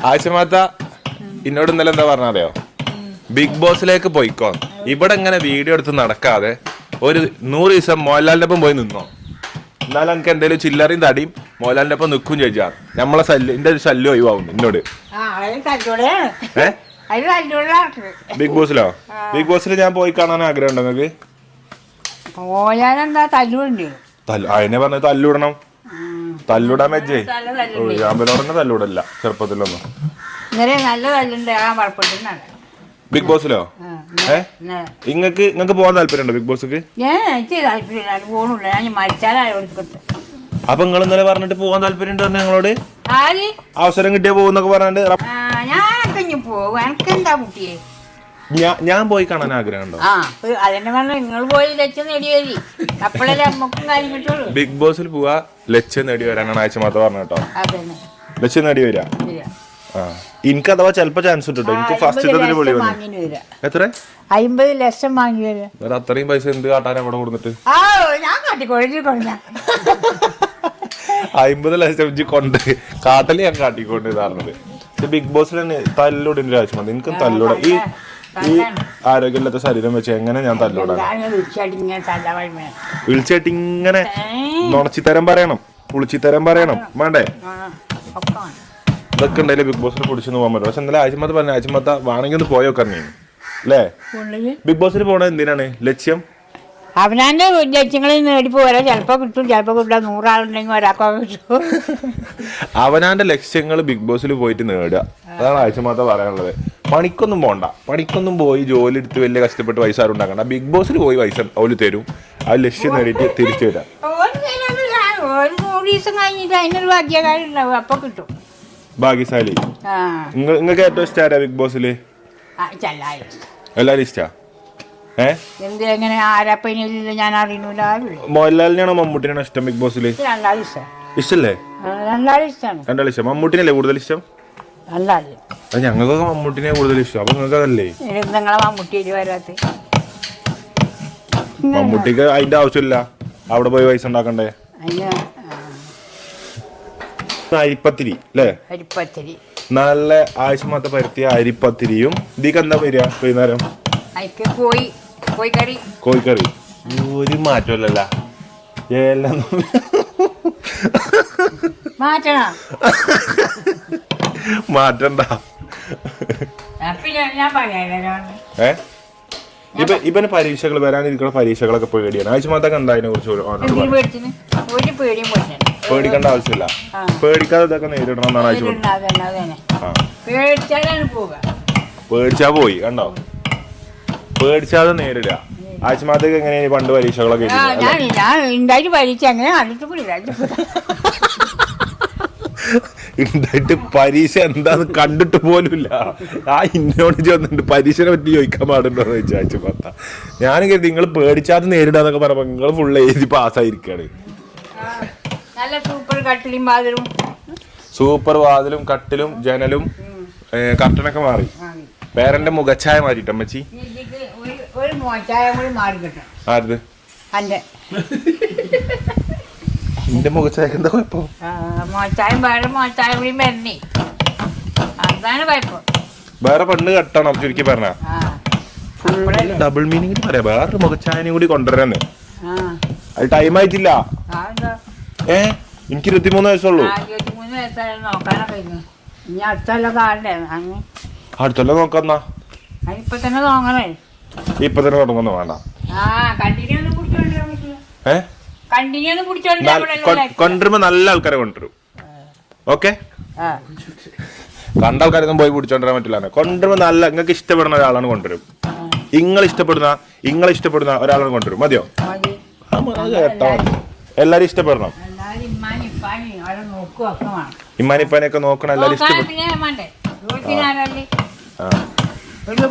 ആശമാത്ത എന്നോട് ഇന്നലെ എന്താ പറഞ്ഞറിയോ, ബിഗ് ബോസിലേക്ക് പോയിക്കോ, ഇവിടെ ഇങ്ങനെ വീഡിയോ എടുത്ത് നടക്കാതെ ഒരു 100 ദിവസം മോഹൻലാലിന്റെ ഒപ്പം പോയി നിന്നോ, എന്നാലും എനിക്ക് എന്തെങ്കിലും ചില്ലറയും തടിയും മോഹൻലാലിന്റെ ഒപ്പം നിൽക്കും ചോദിച്ചാ നമ്മളെ എന്റെ ഒരു ശല്യം ഒഴിവാകും എന്നോട്. ബിഗ് ബോസിലോ? ബിഗ് ബോസിൽ ഞാൻ പോയി കാണാൻ ആഗ്രഹം ഉണ്ടോ നിങ്ങൾക്ക്? അതിനെ പറഞ്ഞ തല്ലൂടണം, തല്ലൂടാൻ വെച്ചേ അമ്പലോടനെ തല്ലൂടല്ല ചെറുപ്പത്തിലൊന്നും. ബിഗ് ബോസിലോ? ഇങ്ങക്ക് പോകാൻ താല്പര്യമുണ്ടോ ബിഗ് ബോസിക്ക്? അപ്പൊ നിങ്ങൾ ഇന്നലെ പറഞ്ഞിട്ട് പോകാൻ താല്പര്യം ഉണ്ട് ഞങ്ങളോട്, അവസരം കിട്ടിയാ പോകുന്നൊക്കെ പറഞ്ഞിട്ട്. ഞാൻ പോയി കാണാൻ ആഗ്രഹമുണ്ടോ? ബിഗ് ബോസിൽ പോവാ ലക്ഷ്യം നേടി വരാനാണ് ആഴ്ച മാത്രം പറഞ്ഞു കേട്ടോ. ലക്ഷ്യം നേടി വരാ. എനിക്ക് അഥവാ ചിലപ്പോ ചാൻസ് കിട്ടോ. എനിക്ക് ഫസ്റ്റ് പൊളി വന്നു. എത്ര? 50 ലക്ഷം വാങ്ങി വരാ. അത്രയും പൈസ എന്ത് കാട്ടാൻ അവിടെ കൊടുത്തിട്ട് 50 ലക്ഷം കൊണ്ട് കാട്ടല് ഞാൻ കാട്ടിക്കൊണ്ട് പറഞ്ഞത്. ബിഗ് ബോസിൽ തന്നെ തല്ലൂടിന്റെ ആവശ്യം മതി. എനിക്കും തല്ലൂടെ. ഈ ആരോഗ്യമില്ലാത്ത ശരീരം വെച്ച് എങ്ങനെ ഞാൻ തല്ലൂടാ? വിളിച്ചിട്ട് ഇങ്ങനെ നുണച്ചിത്തരം പറയണം, പുളിച്ചിത്തരം പറയണം, വേണ്ടേ? ഇതൊക്കെ ഉണ്ടായില്ലേ ബിഗ് ബോസിൽ പൊടിച്ചെന്ന് പോകാൻ പറ്റും. പക്ഷെ എന്നാലും ആഴ്ചമത്ത പറഞ്ഞ ആഴ്ചമത്ത വേണമെങ്കിൽ ഒന്ന് പോയോക്കെ അല്ലേ? ബിഗ് ബോസിൽ പോണത് എന്തിനാണ്? ലക്ഷ്യം അവനാന്റെ ലക്ഷ്യങ്ങളിൽ നേടി പോരാ. ചിലപ്പോ കിട്ടും, ചിലപ്പോ കിട്ടാ. 100 ആളുണ്ടെങ്കിൽ ഒരാൾക്കൊക്കെ കിട്ടും. അവനാന്റെ ലക്ഷ്യങ്ങൾ ബിഗ് ബോസിൽ പോയിട്ട് നേടുക, അതാണ് ആഴ്ചമാത്ത പറയാനുള്ളത്. പണിക്കൊന്നും പോണ്ട, പണിക്കൊന്നും പോയി ജോലി എടുത്ത് വലിയ കഷ്ടപ്പെട്ട് പൈസ ആരും ഉണ്ടാക്കണ്ട. ബിഗ് ബോസിൽ പോയി പൈസ അവര് തരും, ആ ലക്ഷ്യം നേടിയിട്ട് തിരിച്ചു വരാം. 100 ദിവസം കഴിഞ്ഞിട്ട് അതിനൊരു ഭാഗ്യകാരി ഉണ്ടാവും, അപ്പൊ കിട്ടും. ഭാഗ്യശാലി. നിങ്ങൾക്ക് ഏറ്റവും ഇഷ്ടാരാ ബിഗ് ബോസില്? എല്ലാരും ഇഷ്ടാ? എന്തെങ്ങനെ ആരാപ്പനില്ല ഞാൻ അറിയണില്ല. മോഹൻലാലിനാണോ മമ്മൂട്ടിനാണോ ഇഷ്ടം ബിഗ് ബോസില്? ഇഷ്ടല്ലേ? രണ്ടാളും ഇഷ്ടം. മമ്മൂട്ടിനല്ലേ കൂടുതൽ ഇഷ്ടം? ഞങ്ങൾക്കൊക്കെ മമ്മൂട്ടിനെ കൂടുതൽ ഇഷ്ടം. അപ്പൊ നിങ്ങൾക്ക് അതല്ലേ? മമ്മൂട്ടിക്ക് അതിന്റെ ആവശ്യമില്ല, അവിടെ പോയി പൈസ ഉണ്ടാക്കണ്ടേ? അരിപ്പത്തിരി അല്ലേ? നല്ല ആവശ്യമാത്ത പരത്തിയ അരിപ്പത്തിരിയും ഇതിക്ക് എന്താ വരിക വൈകുന്നേരം? കോഴിക്കറി. ഒരു മാറ്റമല്ല, എല്ലാം മാറ്റണ്ട. ഇവന് പരീക്ഷകൾ വരാനിരിക്കുന്ന പരീക്ഷകളൊക്കെ പേടിയാണ്. ആഴ്ചമാത്തൊക്കെ എന്താ അതിനെ കുറിച്ച്? പേടിക്കേണ്ട ആവശ്യമില്ല, പേടിക്കാതെ ഇതൊക്കെ നേരിടണം എന്നാണ് ആവശ്യം. പേടിച്ചാ പോയി കണ്ടോ, പേടിച്ചാതെ നേരിടുക. ആഴ്ചമാത്തേക്ക് എങ്ങനെയാണ് പണ്ട് പരീക്ഷകളൊക്കെ? ഉണ്ടായിട്ട് പരീക്ഷ എന്താന്ന് കണ്ടിട്ട് പോലുമില്ല. ആ ഇന്നോട് ചോദിച്ചിട്ട് പരീക്ഷനെ പറ്റി ചോദിക്കാൻ പാടുണ്ടോ എന്ന് ചോദിച്ചു ആഴ്ചമാത്ത. ഞാനും കരുതി നിങ്ങൾ പേടിച്ചാതെ നേരിടാന്നൊക്കെ പറഞ്ഞപ്പോ നിങ്ങൾ ഫുള്ള് എഴുതി പാസ്സായിരിക്കാണ്. സൂപ്പർ വാതിലും കട്ടിലും ജനലും കർട്ടനൊക്കെ മാറി. പേരന്റെ മുഖച്ഛായ മാറിട്ടോ അമ്മച്ചി. ആരുത്? എന്റെ മുഖച്ഛായക്ക് എന്താ കുഴപ്പം? വേറെ പെണ്ണ് കെട്ടണം ചുരുക്കി പറഞ്ഞ. ഡബിൾ മീനിങ്ങിൽ പറയാ വേറൊരു മുഖച്ഛായനും കൂടി കൊണ്ടുവരാന്ന്. അത് ടൈം ആയിട്ടില്ല. എനിക്ക് 23 വയസ്സുള്ളൂ. അടുത്തല്ലോ നോക്കാന്നാ. ഇപ്പൊ തന്നെ തുടങ്ങുന്നു വേണ്ട. കൊണ്ടുവരുമ്പോ നല്ല ആൾക്കാരെ കൊണ്ടുവരും. ഓക്കെ, കണ്ട ആൾക്കാരൊന്നും പോയി പിടിച്ചോണ്ടിരാൻ പറ്റില്ല. കൊണ്ടുവരുമ്പോ നല്ല നിങ്ങൾക്ക് ഇഷ്ടപ്പെടുന്ന ഒരാളാണ് കൊണ്ടുവരും. ഇങ്ങളെ ഇഷ്ടപ്പെടുന്ന ഒരാളാണ് കൊണ്ടുവരും. മതിയോ? എല്ലാരും ഇഷ്ടപ്പെടണം. ഇമ്മാനിപ്പാനെയൊക്കെ നോക്കണം. എല്ലാരും ഇഷ്ടപ്പെടും.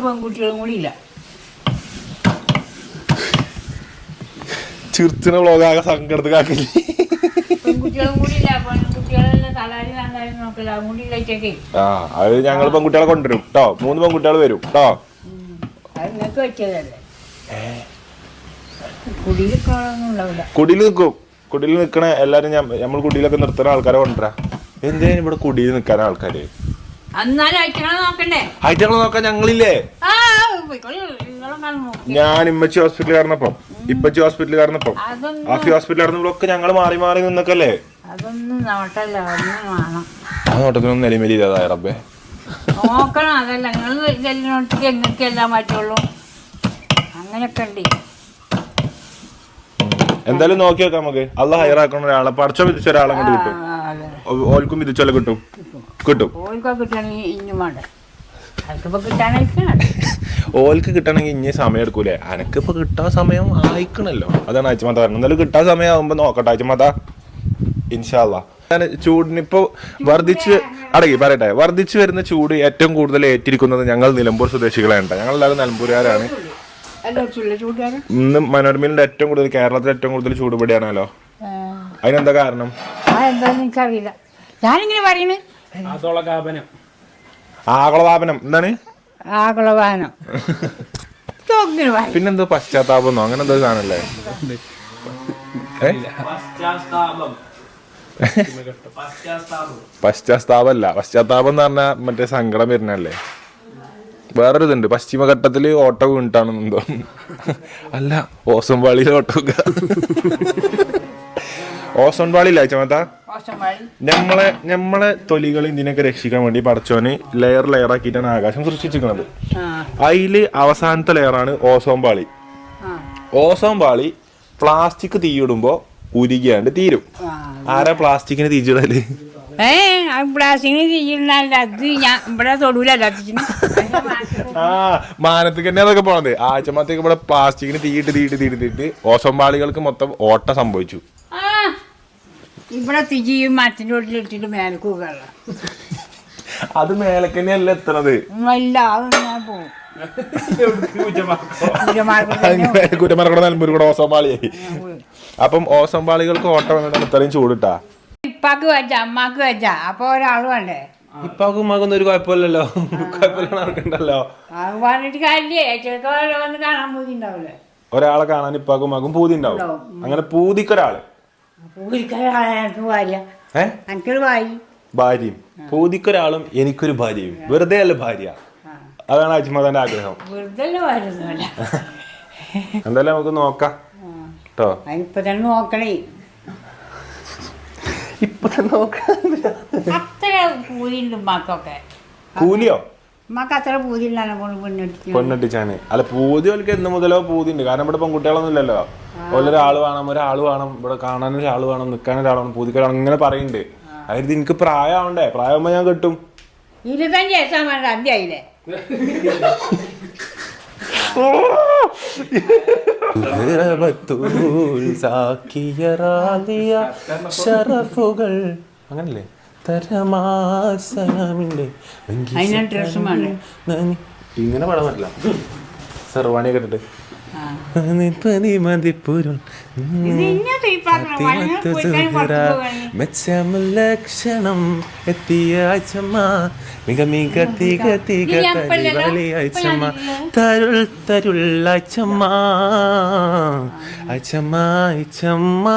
പെൺകുട്ടികളും കൂടി ഇല്ല. ചിർച്ചിന വ്ളോഗാകെ സങ്കടത്തിലാക്കില്ലേ? അത് ഞങ്ങൾ പെൺകുട്ടികളെ കൊണ്ടുവരും കേട്ടോ. 3 പെൺകുട്ടികൾ വരും കേട്ടോ. കുടിയിൽ നിൽക്കും. കുടിയിൽ നിൽക്കണ എല്ലാരും നമ്മൾ കുടിയിലൊക്കെ നിർത്തുന്ന ആൾക്കാരെ കൊണ്ടുവരാ. എന്തിനാ ഇവിടെ കുടിയിൽ നിൽക്കാൻ ആൾക്കാര്? എന്നാലും അയച്ചങ്ങളെ നോക്കണ്ടേ? ഐറ്റങ്ങളെ നോക്കാൻ ഞങ്ങളില്ലേ? ആ പോയിക്കോളി, നിങ്ങളെങ്ങാനും നോക്കി. ഞാൻ ഇമ്മച്ചി ഹോസ്പിറ്റലിൽ കാരണപ്പം ഇപ്പച്ചി ഹോസ്പിറ്റലിൽ കാരണപ്പം അതൊന്നും ആഫി ഹോസ്പിറ്റലിൽ കാരണങ്ങളൊക്കെ ഞങ്ങൾ മാറി മാറി നിന്നൊക്കല്ലേ. അതൊന്നും നോട്ടല്ല, ഒന്നും വേണം ആ നോട്ടത്തിനൊന്നും നിലമേലി ഇല്ലാതായ റബ്ബേ. നോക്കണം. അതല്ല നിങ്ങൾ ഇതെല്ലോടത്തേക്ക് എങ്ങനെയൊക്കെ എല്ലാം പറ്റുള്ളൂ. അങ്ങനെയൊക്കെ ഉണ്ട്. എന്തായാലും നോക്കി വെക്കാം നമുക്ക്. അല്ല ഹയറാക്കണ ഒരാളെ പടച്ചോ വിധിച്ച ഒരാളെ കൊണ്ട് കിട്ടും. ഓൽക്കും വിധിച്ചോലെ കിട്ടും. ഓൽക്കൊക്കെ കിട്ടണമെങ്കിൽ ഇഞ്ഞും വേണ്ട. അതൊക്കെ കിട്ടാനായിരിക്കണം. ഓൽക്ക് കിട്ടണമെങ്കിൽ ഇനി സമയം എടുക്കൂലേ? അനക്കിപ്പോ കിട്ടാൻ സമയം ആയിക്കണല്ലോ. അതാണ് അയച്ചുമാത്ത പറഞ്ഞത്. എന്തായാലും കിട്ടാൻ സമയം ആകുമ്പോ നോക്കട്ടെ അയച്ചുമാത്ത. ഇൻഷാല്ലാ. ചൂടിനിപ്പോ വർദ്ധിച്ചു വരുന്ന ചൂട് ഏറ്റവും കൂടുതൽ ഏറ്റിരിക്കുന്നത് ഞങ്ങൾ നിലമ്പൂർ സ്വദേശികളാണ്. ഞങ്ങൾ എല്ലാവരും നിലമ്പൂരുകാരാണ്. ഇന്ന് മനോരമയിലെ ഏറ്റവും കൂടുതൽ കേരളത്തിൽ ഏറ്റവും കൂടുതൽ ചൂട് പിടിയാണല്ലോ. അതിനെന്താ കാരണം? എനിക്കറിയില്ല. ഞാനിങ്ങനെ പറയുന്നത് ആഗോളതാപനം. എന്താണ് ആഗോളവാഹനം? പിന്നെന്തോ പശ്ചാത്താപം അങ്ങനെ എന്തോ കാണല്ലേ? പശ്ചാത്താപല്ല, പശ്ചാത്താപം എന്ന് പറഞ്ഞാ മറ്റേ സങ്കടം വരുന്നല്ലേ. വേറൊരു ഇതുണ്ട്, പശ്ചിമഘട്ടത്തില് ഓട്ടോ വീണിട്ടാണെന്നെന്തോ. അല്ല, ഓസോൺ പാളിയിൽ ഓട്ടോ. ഓസോൺ പാളിയില്ല ചമത്ത. നമ്മളെ തൊലികൾ ഇതിനൊക്കെ രക്ഷിക്കാൻ വേണ്ടി പടച്ചോന് ലെയർ ആക്കിയിട്ടാണ് ആകാശം സൃഷ്ടിച്ചിരിക്കുന്നത്. അതില് അവസാനത്തെ ലെയറാണ് ഓസോൺ പാളി. ഓസോൺ പാളി പ്ലാസ്റ്റിക് തീയിടുമ്പോ ഉരുകിയാണ്ട് തീരും. ആരാ പ്ലാസ്റ്റിക്കിന് തീച്ചിടല്? പ്ലാസ്റ്റിക്കിന് തീയിടാല്ല. അത് ഞാൻ ഇവിടെ തൊടൂലല്ല. ആ മാനത്തേക്ക് തന്നെ അതൊക്കെ പോണത്. ആഴ്ചമാത്തേക്ക് ഇവിടെ പ്ലാസ്റ്റിക്കിന് തീയിട്ട് ഓസോൺ പാളികൾക്ക് മൊത്തം ഓട്ട സംഭവിച്ചു. ഇവിടെ തിരിയും മരത്തിന്റെ വീട്ടിലിട്ടിട്ട് മേലക്ക് പോകാനുള്ള. അത് മേലക്ക് തന്നെയല്ല എത്തണത്. അല്ല, അത് ഞാൻ പോകും. കുറ്റമറക്കൂടെ നിലമ്പൂർ കൂടെ ഓസോൺ പാളിയായി. അപ്പം ഓസോൺ പാളികൾക്ക് ഓട്ട വന്നിട്ടാണ് ഇത്രയും ചൂടിട്ടാ. ഇപ്പാക്ക് വെച്ച അമ്മാക്ക് വെച്ച അപ്പൊ ഒരാള് വേണ്ടേ? ഇപ്പാക്കും ഉമ്മാക്കൊന്നും ഒരു കുഴപ്പമില്ലല്ലോ. കുഴപ്പമില്ലല്ലോ. അത് പറഞ്ഞിട്ട് കാര്യേ. വന്ന് കാണാൻ പൂതി ഉണ്ടാവില്ലേ? ഒരാളെ കാണാൻ ഇപ്പാക്കും ഉമ്മാക്കും പൂതി ഉണ്ടാവും. അങ്ങനെ പൂതിക്കൊരാള്. ഭാര്യയും പൂതിക്കൊരാളും എനിക്കൊരു ഭാര്യയും. വെറുതെ അല്ല ഭാര്യ. അതാണ് അജ്മദാന്റെ ആഗ്രഹം. എന്തായാലും നമുക്ക് നോക്കാം കേട്ടോ. ഇപ്പൊ തന്നെ നോക്കണേ. ഇപ്പൊ തന്നെ നോക്കാം. അത്ര പൂതിയുണ്ട് ഉമ്മാക്കൊക്കെ. കൂലിയോ? ഉമ്മാക്ക് അത്ര പൂതിയില്ലാതെ പെണ്ണെട്ടിച്ചാണ്. അല്ല, പൂതി ഓൽക്ക് എന്ന് മുതലോ പൂതി ഉണ്ട്. കാരണം ഇവിടെ പെൺകുട്ടികളൊന്നും ഇല്ലല്ലോ. ഒരാൾ വേണം, ഇവിടെ കാണാൻ ഒരാൾ വേണം, നിൽക്കാൻ ഒരാൾ വേണം, പൂതിക്കൊരാൾ ഇങ്ങനെ പറയുന്നുണ്ട്. അതായത് എനിക്ക് പ്രായമാവണ്ടേ? പ്രായമാകുമ്പോ ഞാൻ കിട്ടും. 25 വയസ്സാണ് അന്ത്യായില്ലേ? അങ്ങനല്ലേ? ഇങ്ങനെ പാടാൻ പറ്റില്ല. സർവാണിയൊക്കെ ഇട്ടിട്ട് ലക്ഷണം എത്തിയ അച്ഛമ്മ മിക മിക തിക തിക അച്ഛമ്മ തരുൾ തരുൾ അച്ഛമ്മ അച്ഛമ്മ അച്ഛമ്മ.